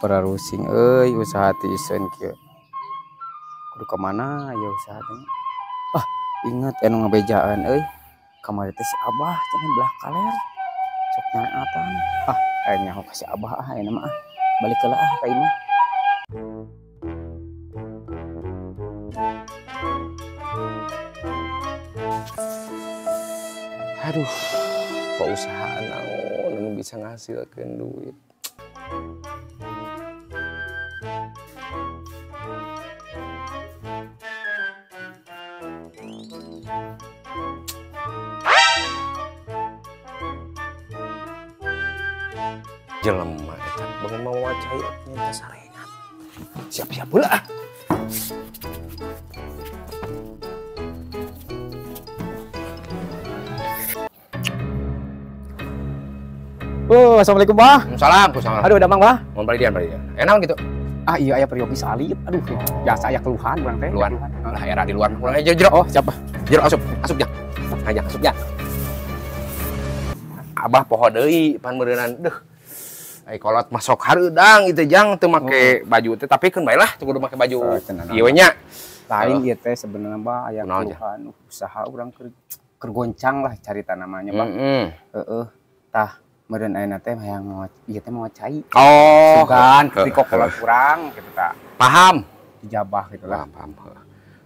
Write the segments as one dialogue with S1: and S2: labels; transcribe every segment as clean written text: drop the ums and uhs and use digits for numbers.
S1: Para rusing usaha tisen kieu. Kudu ka mana ya usaha teh? Ah, inget anu ngabejaan kamari teh si Abah cenah belah kaler. Sok nyaatan. Ah, aya nyaho ka si Abah ayeuna mah. Balik heula ka imah.
S2: Aduh, perusahaan naon anu bisa ngasilkeun duit. Jelema eta bangun mau wacaya nyata sarengan. Siap-siap heula ah.
S1: Assalamualaikum, Bah.
S2: Waalaikumsalam.
S1: Aduh, damang, Bah.
S2: Mau balidian. Enak gitu.
S1: Ah, iya aya periode salib. Aduh, biasa aya keluhan urang teh.
S2: Keluhan. Lah era di luar. Pulang aja jero.
S1: Oh, siapa?
S2: Jero asup ya. Aja asup ya. Abah poho deui pan meureunan. Deuh. Ai kolot masuk hareudang itu jang teu make baju teh tapi keun bae lah teu kudu make baju ieu nya.
S1: Lain ieu teh sebenarnya Bah aya keluhan usaha urang keur goncang lah carita namanya Bah. Heeh. Tah meureun ayeuna teh hayang ieu teh mau cai.
S2: Oh,
S1: sugan di kokolot urang kitu tah.
S2: Paham.
S1: Dijabah gitu lah.
S2: Paham.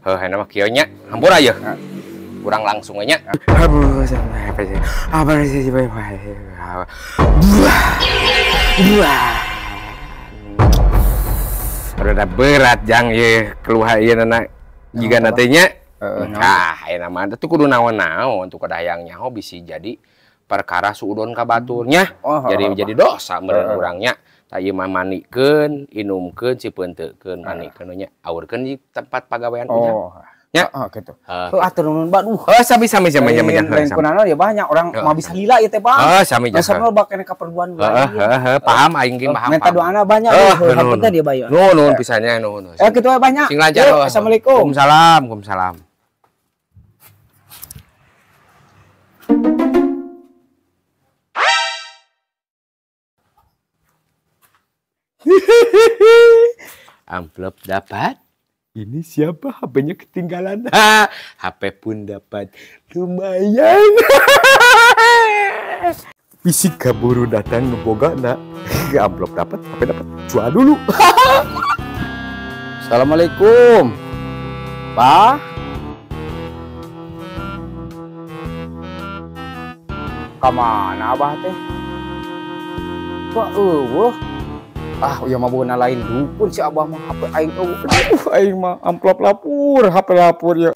S2: Heuh aya mah kieu nya. Hampura aya. Urang langsung nya. Apa sih Rada berat jang ieu keluhan ieu nana jiga nantinya. Nah, aya mah teh kudu naon-naon tuh kadayang nyaho bisi jadi perkara suudon ka baturnya. Jadi dosa meureun urangnya. Tah ieu mah manikeun, inumkeun, sipeun teukeun manikeun nya aurkeun di tempat pagawean urang. Ya,
S1: gitu. Atur nuhun, Bah.
S2: Sami.
S1: Lain kunana ya banyak orang mau bisa lila ieu teh, Bah.
S2: Sami jeung.
S1: Asal bak kene kaperluan urang.
S2: Paham aing ge paham.
S1: Minta doana banyak hapunten dia, Bah.
S2: Nuhun pisannya nuhun.
S1: Kitu we banyak.
S2: Sing lancar.
S1: Assalamualaikum.
S2: Waalaikumsalam. Amplop dapat. Ini siapa? HP-nya ketinggalan. HP pun dapat. Lumayan. Fisik kaburu datang ngeboga nak. Amplop dapat, HP dapat. Jual dulu.
S1: Assalamualaikum. Bah. Kamana Abah teh? Wah, ah, iya mah beuna lain dukun si Abah mah HP aing aing mah amplop lapur, HP lapur ya.